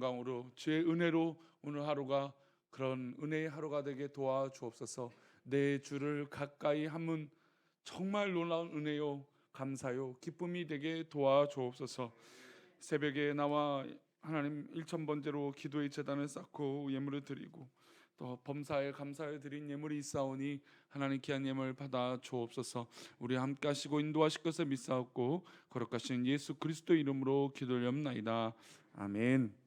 건강으로 주의 은혜로 오늘 하루가 그런 은혜의 하루가 되게 도와주옵소서. 내 주를 가까이 하면 정말 놀라운 은혜요 감사요 기쁨이 되게 도와주옵소서. 새벽에 나와 하나님 1,000번째로 기도의 제단을 쌓고 예물을 드리고 또 범사에 감사를 드린 예물이 있사오니 하나님 귀한 예물 받아 주옵소서. 우리 함께 하시고 인도하실 것을 믿사옵고 거룩하신 예수 그리스도 이름으로 기도하옵나이다. 아멘.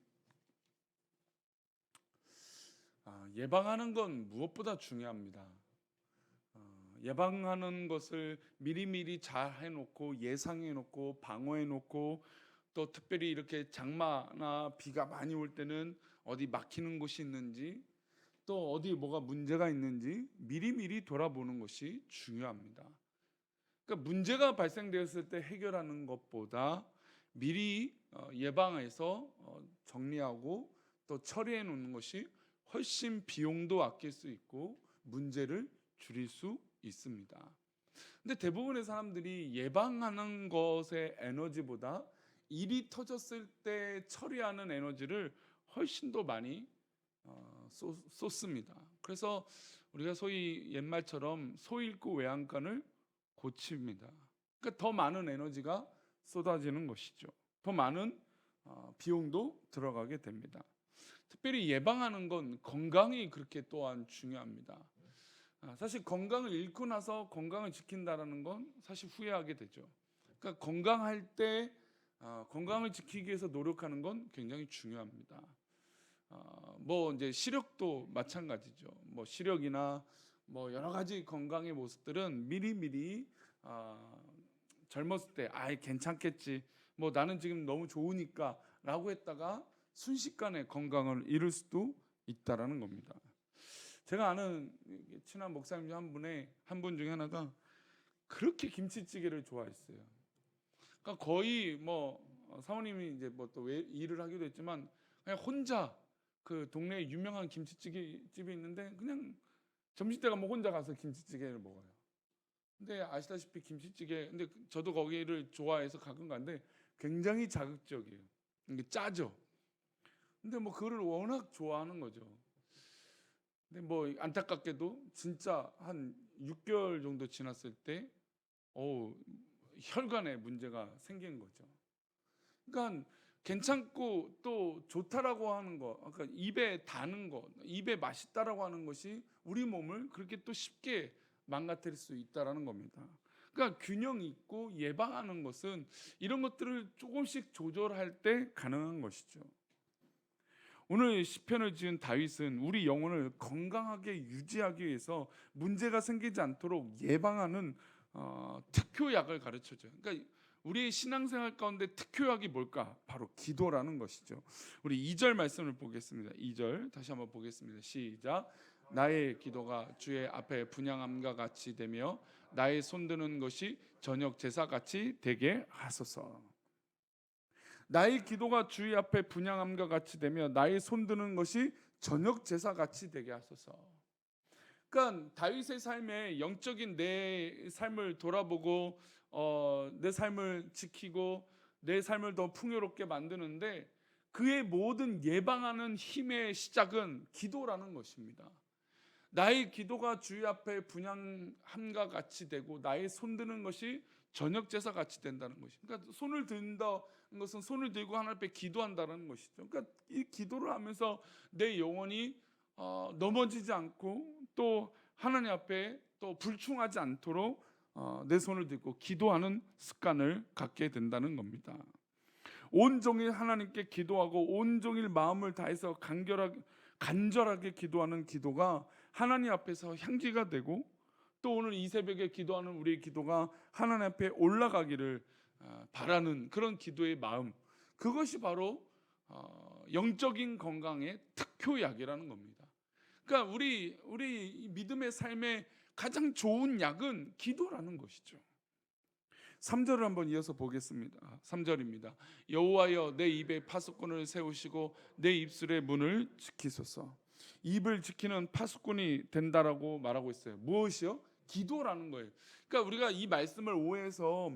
예방하는 건 무엇보다 중요합니다. 예방하는 것을 미리미리 잘 해놓고 예상해놓고 방어해놓고 또 특별히 이렇게 장마나 비가 많이 올 때는 어디 막히는 곳이 있는지 또 어디 뭐가 문제가 있는지 미리미리 돌아보는 것이 중요합니다. 그러니까 문제가 발생되었을 때 해결하는 것보다 미리 예방해서 정리하고 또 처리해 놓는 것이 훨씬 비용도 아낄 수 있고 문제를 줄일 수 있습니다. 근데 대부분의 사람들이 예방하는 것의 에너지보다 일이 터졌을 때 처리하는 에너지를 훨씬 더 많이 쏟습니다. 그래서 우리가 소위 옛말처럼 소 잃고 외양간을 고칩니다. 그러니까 더 많은 에너지가 쏟아지는 것이죠. 더 많은 비용도 들어가게 됩니다. 특별히 예방하는 건 건강이 그렇게 또한 중요합니다. 사실 건강을 잃고 나서 건강을 지킨다라는 건 사실 후회하게 되죠. 그러니까 건강할 때 건강을 지키기 위해서 노력하는 건 굉장히 중요합니다. 뭐 이제 시력도 마찬가지죠. 뭐 시력이나 뭐 여러 가지 건강의 모습들은 미리미리 젊었을 때 괜찮겠지. 뭐 나는 지금 너무 좋으니까라고 했다가 순식간에 건강을 잃을 수도 있다라는 겁니다. 제가 아는 친한 목사님 한 분 중에 하나가 그렇게 김치찌개를 좋아했어요. 그러니까 거의 뭐 사모님이 이제 뭐 또 일을 하기도 했지만 그냥 혼자 그 동네에 유명한 김치찌개 집이 있는데 그냥 점심때 가면 혼자 가서 김치찌개를 먹어요. 근데 아시다시피 김치찌개 근데 저도 거기를 좋아해서 가끔 가는데 굉장히 자극적이에요. 이게 짜죠. 근데 뭐 그거를 워낙 좋아하는 거죠. 근데 뭐 안타깝게도 진짜 한 6개월 정도 지났을 때 혈관에 문제가 생긴 거죠. 그러니까 괜찮고 또 좋다라고 하는 거, 그러니까 입에 다는 거, 입에 맛있다라고 하는 것이 우리 몸을 그렇게 또 쉽게 망가뜨릴 수 있다라는 겁니다. 그러니까 균형 있고 예방하는 것은 이런 것들을 조금씩 조절할 때 가능한 것이죠. 오늘 시편을 지은 다윗은 우리 영혼을 건강하게 유지하기 위해서 문제가 생기지 않도록 예방하는 특효약을 가르쳐줘요. 그러니까 우리의 신앙생활 가운데 특효약이 뭘까? 바로 기도라는 것이죠. 우리 2절 말씀을 보겠습니다. 2절 다시 한번 보겠습니다. 시작. 나의 기도가 주의 앞에 분향함과 같이 되며 나의 손드는 것이 저녁 제사같이 되게 하소서. 나의 기도가 주의 앞에 분향함과 같이 되며 나의 손드는 것이 저녁 제사같이 되게 하소서. 그러니까 다윗의 삶에 영적인 내 삶을 돌아보고 내 삶을 지키고 내 삶을 더 풍요롭게 만드는데 그의 모든 예방하는 힘의 시작은 기도라는 것입니다. 나의 기도가 주의 앞에 분향함과 같이 되고 나의 손드는 것이 저녁 제사 같이 된다는 것이. 그러니까 손을 든다는 것은 손을 들고 하나님 앞에 기도한다는 것이죠. 그러니까 이 기도를 하면서 내 영혼이 넘어지지 않고 또 하나님 앞에 또 불충하지 않도록 내 손을 들고 기도하는 습관을 갖게 된다는 겁니다. 온종일 하나님께 기도하고 온종일 마음을 다해서 간절하게 기도하는 기도가 하나님 앞에서 향기가 되고 또 오늘 이 새벽에 기도하는 우리의 기도가 하나님 앞에 올라가기를 바라는 그런 기도의 마음, 그것이 바로 영적인 건강의 특효약이라는 겁니다. 그러니까 우리 믿음의 삶의 가장 좋은 약은 기도라는 것이죠. 3절을 한번 이어서 보겠습니다. 3절입니다. 여호와여 내 입에 파수꾼을 세우시고 내 입술의 문을 지키소서. 입을 지키는 파수꾼이 된다라고 말하고 있어요. 무엇이요? 기도라는 거예요. 그러니까 우리가 이 말씀을 오해해서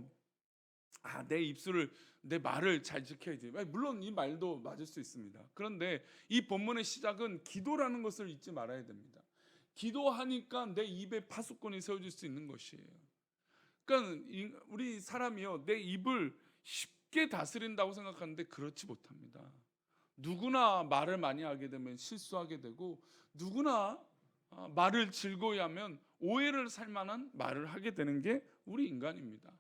내 입술을 내 말을 잘 지켜야지. 물론 이 말도 맞을 수 있습니다. 그런데 이 본문의 시작은 기도라는 것을 잊지 말아야 됩니다. 기도하니까 내 입에 파수꾼이 세워질 수 있는 것이에요. 그러니까 우리 사람이요, 내 입을 쉽게 다스린다고 생각하는데 그렇지 못합니다. 누구나 말을 많이 하게 되면 실수하게 되고, 누구나 말을 즐거이 하면 오해를 살 만한 말을 하게 되는 게 우리 인간입니다.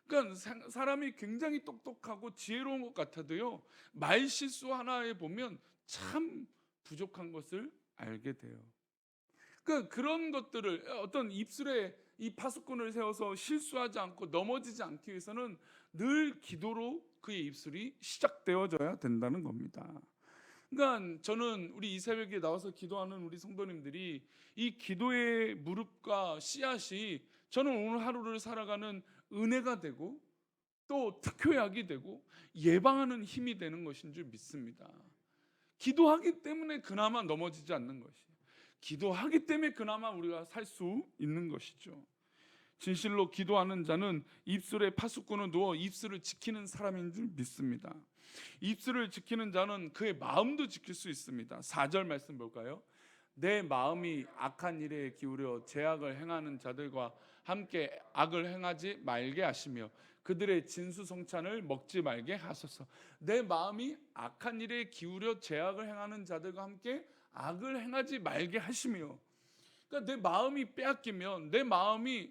그러니까 사람이 굉장히 똑똑하고 지혜로운 것 같아도요, 말 실수 하나에 보면 참 부족한 것을 알게 돼요. 그러니까 그런 것들을, 어떤 입술에 이 파수꾼을 세워서 실수하지 않고 넘어지지 않기 위해서는 늘 기도로 그의 입술이 시작되어져야 된다는 겁니다. 그러니까 저는 우리 이 새벽에 나와서 기도하는 우리 성도님들이 이 기도의 무릎과 씨앗이 저는 오늘 하루를 살아가는 은혜가 되고 또 특효약이 되고 예방하는 힘이 되는 것인 줄 믿습니다. 기도하기 때문에 그나마 넘어지지 않는 것이, 기도하기 때문에 그나마 우리가 살 수 있는 것이죠. 진실로 기도하는 자는 입술에 파수꾼을 누워 입술을 지키는 사람인 줄 믿습니다. 입술을 지키는 자는 그의 마음도 지킬 수 있습니다. 4절 말씀 볼까요? 내 마음이 악한 일에 기울여 죄악을 행하는 자들과 함께 악을 행하지 말게 하시며 그들의 진수성찬을 먹지 말게 하소서. 내 마음이 악한 일에 기울여 죄악을 행하는 자들과 함께 악을 행하지 말게 하시며, 그러니까 내 마음이 빼앗기면, 내 마음이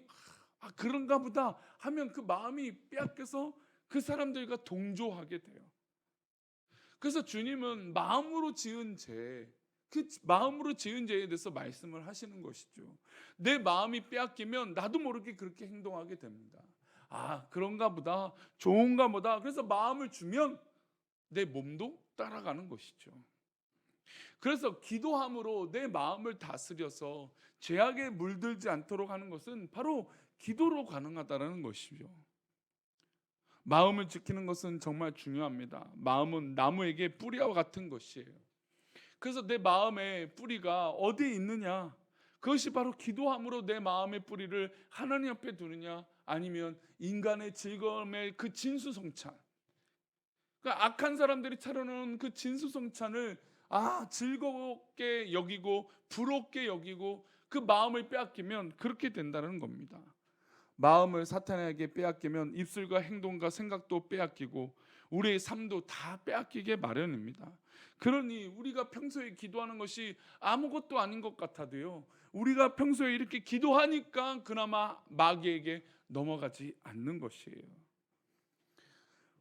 그런가 보다 하면 그 마음이 빼앗겨서 그 사람들과 동조하게 돼요. 그래서 주님은 마음으로 지은 죄, 그 마음으로 지은 죄에 대해서 말씀을 하시는 것이죠. 내 마음이 빼앗기면 나도 모르게 그렇게 행동하게 됩니다. 그런가 보다, 좋은가 보다. 그래서 마음을 주면 내 몸도 따라가는 것이죠. 그래서 기도함으로 내 마음을 다스려서 죄악에 물들지 않도록 하는 것은 바로 기도로 가능하다는 것이죠. 마음을 지키는 것은 정말 중요합니다. 마음은 나무에게 뿌리와 같은 것이에요. 그래서 내 마음의 뿌리가 어디에 있느냐? 그것이 바로 기도함으로 내 마음의 뿌리를 하나님 앞에 두느냐, 아니면 인간의 즐거움의 그 진수성찬, 그러니까 악한 사람들이 차려놓은 그 진수성찬을 즐겁게 여기고 부럽게 여기고 그 마음을 빼앗기면 그렇게 된다는 겁니다. 마음을 사탄에게 빼앗기면 입술과 행동과 생각도 빼앗기고 우리의 삶도 다 빼앗기게 마련입니다. 그러니 우리가 평소에 기도하는 것이 아무것도 아닌 것 같아도요, 우리가 평소에 이렇게 기도하니까 그나마 마귀에게 넘어가지 않는 것이에요.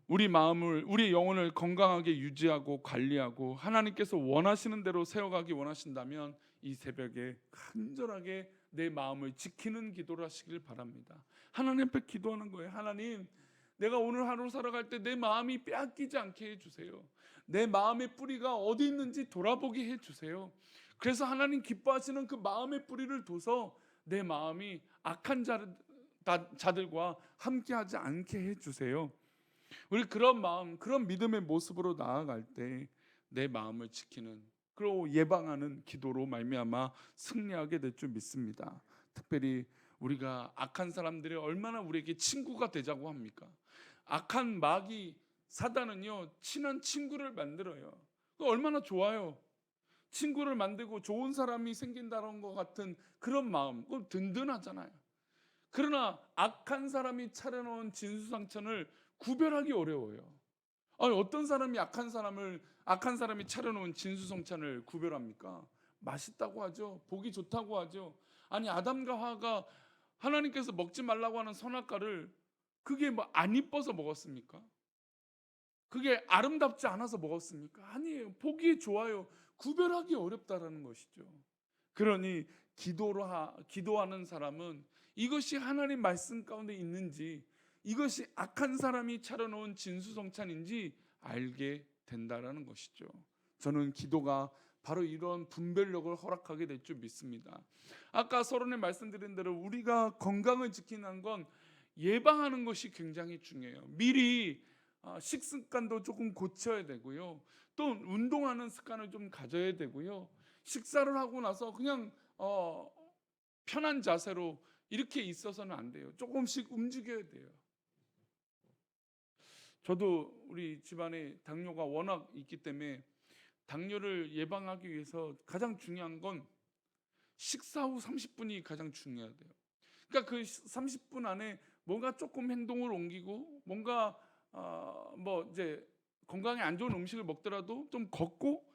우리 마음을, 우리 영혼을 건강하게 유지하고 관리하고 하나님께서 원하시는 대로 세워가기 원하신다면 이 새벽에 간절하게 내 마음을 지키는 기도를 하시길 바랍니다. 하나님 앞에 기도하는 거예요. 하나님, 내가 오늘 하루 살아갈 때 내 마음이 빼앗기지 않게 해주세요. 내 마음의 뿌리가 어디 있는지 돌아보게 해주세요. 그래서 하나님 기뻐하시는 그 마음의 뿌리를 둬서 내 마음이 악한 자들과 함께하지 않게 해주세요. 우리 그런 마음, 그런 믿음의 모습으로 나아갈 때 내 마음을 지키는, 그리고 예방하는 기도로 말미암아 승리하게 될 줄 믿습니다. 특별히 우리가 악한 사람들이 얼마나 우리에게 친구가 되자고 합니까? 악한 마귀 사단은요, 친한 친구를 만들어요. 얼마나 좋아요. 친구를 만들고 좋은 사람이 생긴다는 것 같은 그런 마음, 그건 든든하잖아요. 그러나 악한 사람이 차려놓은 진수성찬을 구별하기 어려워요. 어떤 사람이 악한 사람이 차려놓은 진수성찬을 구별합니까? 맛있다고 하죠. 보기 좋다고 하죠. 아담과 하와가 하나님께서 먹지 말라고 하는 선악과를 그게 안 이뻐서 먹었습니까? 그게 아름답지 않아서 먹었습니까? 아니에요. 보기 좋아요. 구별하기 어렵다라는 것이죠. 그러니 기도하는 사람은 이것이 하나님 말씀 가운데 있는지, 이것이 악한 사람이 차려놓은 진수성찬인지 알게 된다라는 것이죠. 저는 기도가 바로 이런 분별력을 허락하게 될 줄 믿습니다. 아까 서론에 말씀드린 대로 우리가 건강을 지키는 건 예방하는 것이 굉장히 중요해요. 미리 식습관도 조금 고쳐야 되고요. 또 운동하는 습관을 좀 가져야 되고요. 식사를 하고 나서 그냥 편한 자세로 이렇게 있어서는 안 돼요. 조금씩 움직여야 돼요. 저도 우리 집안에 당뇨가 워낙 있기 때문에 당뇨를 예방하기 위해서 가장 중요한 건 식사 후 30분이 가장 중요하대요. 그러니까 그 30분 안에 뭔가 조금 행동을 옮기고 뭔가 뭐 이제 건강에 안 좋은 음식을 먹더라도 좀 걷고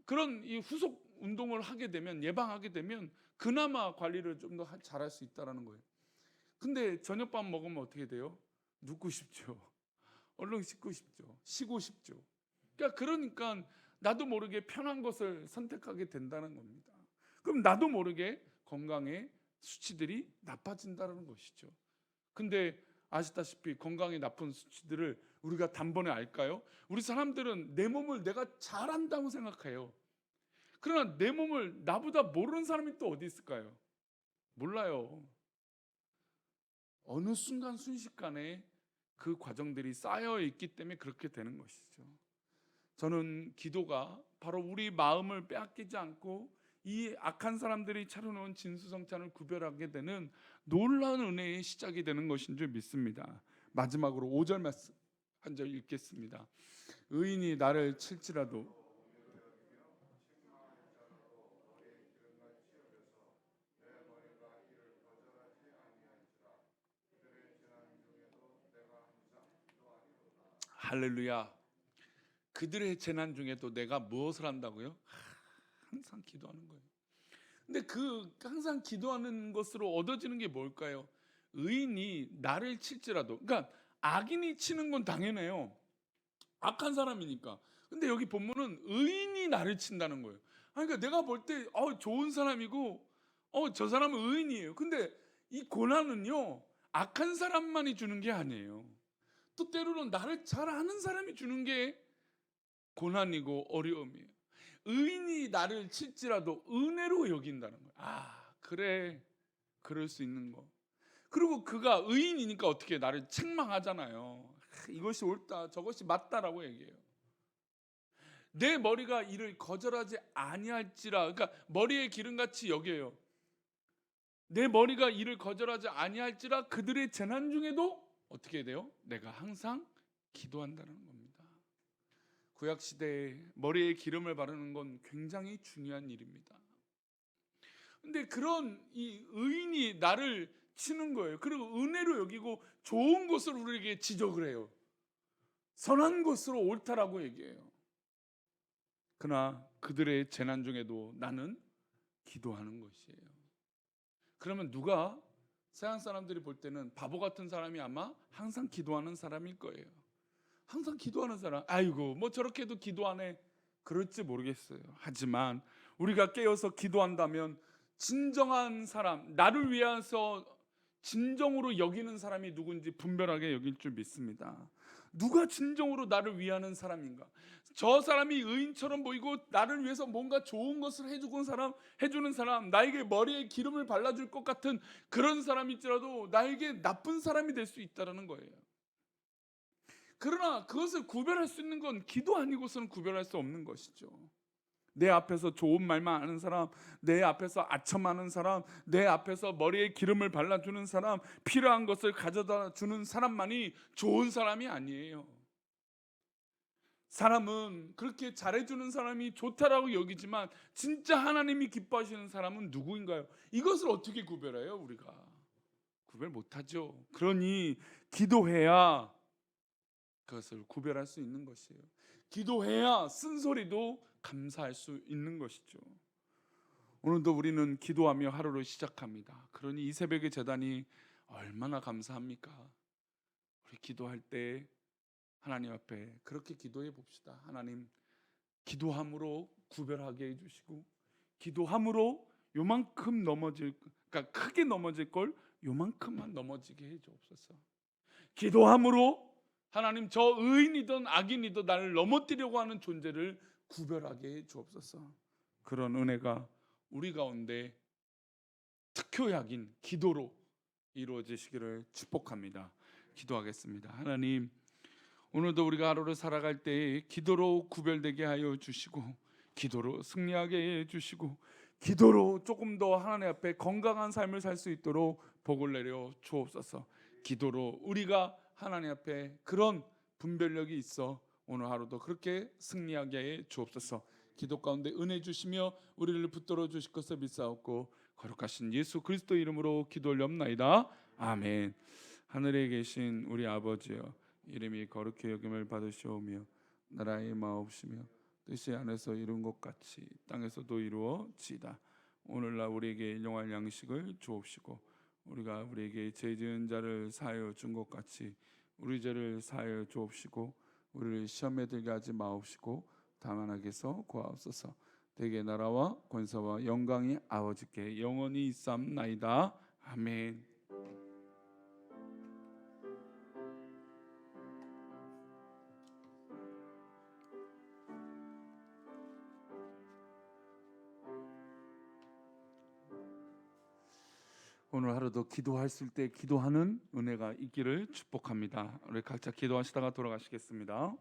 그런 이 후속 운동을 하게 되면, 예방하게 되면 그나마 관리를 좀 더 잘할 수 있다라는 거예요. 근데 저녁밥 먹으면 어떻게 돼요? 눕고 싶죠. 얼른 씻고 싶죠. 쉬고 싶죠. 그러니까 나도 모르게 편한 것을 선택하게 된다는 겁니다. 그럼 나도 모르게 건강의 수치들이 나빠진다는 것이죠. 근데 아시다시피 건강에 나쁜 수치들을 우리가 단번에 알까요? 우리 사람들은 내 몸을 내가 잘 안다고 생각해요. 그러나 내 몸을 나보다 모르는 사람이 또 어디 있을까요? 몰라요. 어느 순간 순식간에 그 과정들이 쌓여 있기 때문에 그렇게 되는 것이죠. 저는 기도가 바로 우리 마음을 빼앗기지 않고 이 악한 사람들이 차려놓은 진수성찬을 구별하게 되는 놀라운 은혜의 시작이 되는 것인 줄 믿습니다. 마지막으로 5절 말씀 한 절 읽겠습니다. 의인이 나를 칠지라도 할렐루야. 그들의 재난 중에도 내가 무엇을 한다고요? 항상 기도하는 거예요. 근데 그 항상 기도하는 것으로 얻어지는 게 뭘까요? 의인이 나를 칠지라도, 그러니까 악인이 치는 건 당연해요. 악한 사람이니까. 근데 여기 본문은 의인이 나를 친다는 거예요. 그러니까 내가 볼 때 좋은 사람이고 저 사람은 의인이에요. 근데 이 고난은요, 악한 사람만이 주는 게 아니에요. 또 때로는 나를 잘 아는 사람이 주는 게 고난이고 어려움이에요. 의인이 나를 칠지라도 은혜로 여긴다는 거예요. 그래, 그럴 수 있는 거. 그리고 그가 의인이니까 어떻게 나를 책망하잖아요. 이것이 옳다, 저것이 맞다라고 얘기해요. 내 머리가 이를 거절하지 아니할지라, 그러니까 머리에 기름같이 여겨요. 내 머리가 이를 거절하지 아니할지라 그들의 재난 중에도 어떻게 돼요? 내가 항상 기도한다는 겁니다. 구약 시대에 머리에 기름을 바르는 건 굉장히 중요한 일입니다. 근데 그런 이 의인이 나를 치는 거예요. 그리고 은혜로 여기고 좋은 것을 우리에게 지적을 해요. 선한 것으로 옳다라고 얘기해요. 그러나 그들의 재난 중에도 나는 기도하는 것이에요. 그러면 누가 서양 사람들이 볼 때는 바보 같은 사람이 아마 항상 기도하는 사람일 거예요. 항상 기도하는 사람, 아이고 뭐 저렇게도 기도하네, 그럴지 모르겠어요. 하지만 우리가 깨어서 기도한다면 진정한 사람, 나를 위해서 진정으로 여기는 사람이 누군지 분별하게 여길 줄 믿습니다. 누가 진정으로 나를 위하는 사람인가? 저 사람이 의인처럼 보이고 나를 위해서 뭔가 좋은 것을 해주는 사람, 나에게 머리에 기름을 발라줄 것 같은 그런 사람일지라도 나에게 나쁜 사람이 될 수 있다는 거예요. 그러나 그것을 구별할 수 있는 건 기도 아니고서는 구별할 수 없는 것이죠. 내 앞에서 좋은 말만 하는 사람, 내 앞에서 아첨하는 사람, 내 앞에서 머리에 기름을 발라주는 사람, 필요한 것을 가져다 주는 사람만이 좋은 사람이 아니에요. 사람은 그렇게 잘해주는 사람이 좋다라고 여기지만 진짜 하나님이 기뻐하시는 사람은 누구인가요? 이것을 어떻게 구별해요? 우리가 구별 못하죠. 그러니 기도해야 그것을 구별할 수 있는 것이에요. 기도해야 쓴소리도 감사할 수 있는 것이죠. 오늘도 우리는 기도하며 하루를 시작합니다. 그러니 이 새벽의 제단이 얼마나 감사합니까? 우리 기도할 때 하나님 앞에 그렇게 기도해 봅시다. 하나님, 기도함으로 구별하게 해주시고, 기도함으로 요만큼 그러니까 크게 넘어질 걸 요만큼만 넘어지게 해주옵소서. 기도함으로 하나님, 저 의인이든 악인이든 나를 넘어뜨리려고 하는 존재를 구별하게 해 주옵소서. 그런 은혜가 우리 가운데 특효약인 기도로 이루어지시기를 축복합니다. 기도하겠습니다. 하나님, 오늘도 우리가 하루를 살아갈 때 기도로 구별되게 하여 주시고, 기도로 승리하게 해 주시고, 기도로 조금 더 하나님 앞에 건강한 삶을 살 수 있도록 복을 내려 주옵소서. 기도로 우리가 하나님 앞에 그런 분별력이 있어 오늘 하루도 그렇게 승리하게 해 주옵소서. 기도 가운데 은혜 주시며 우리를 붙들어 주실 것을 믿사옵고 거룩하신 예수 그리스도 이름으로 기도 올려옵나이다. 아멘. 하늘에 계신 우리 아버지여, 이름이 거룩히 여김을 받으시오며 나라의 마옵시며 뜻이 안에서 이룬 것 같이 땅에서도 이루어지이다. 오늘날 우리에게 일용할 양식을 주옵시고 우리가 우리에게 죄 지은 자를 사하여 준 것 같이 우리 죄를 사하여 주옵시고 우리를 시험에 들게 하지 마옵시고 다만 악에서 구하옵소서. 대개 나라와 권세와 영광이 아버지께 영원히 있사옵나이다. 아멘. 오늘 하루도 기도했을 때 기도하는 은혜가 있기를 축복합니다. 우리 각자 기도하시다가 돌아가시겠습니다.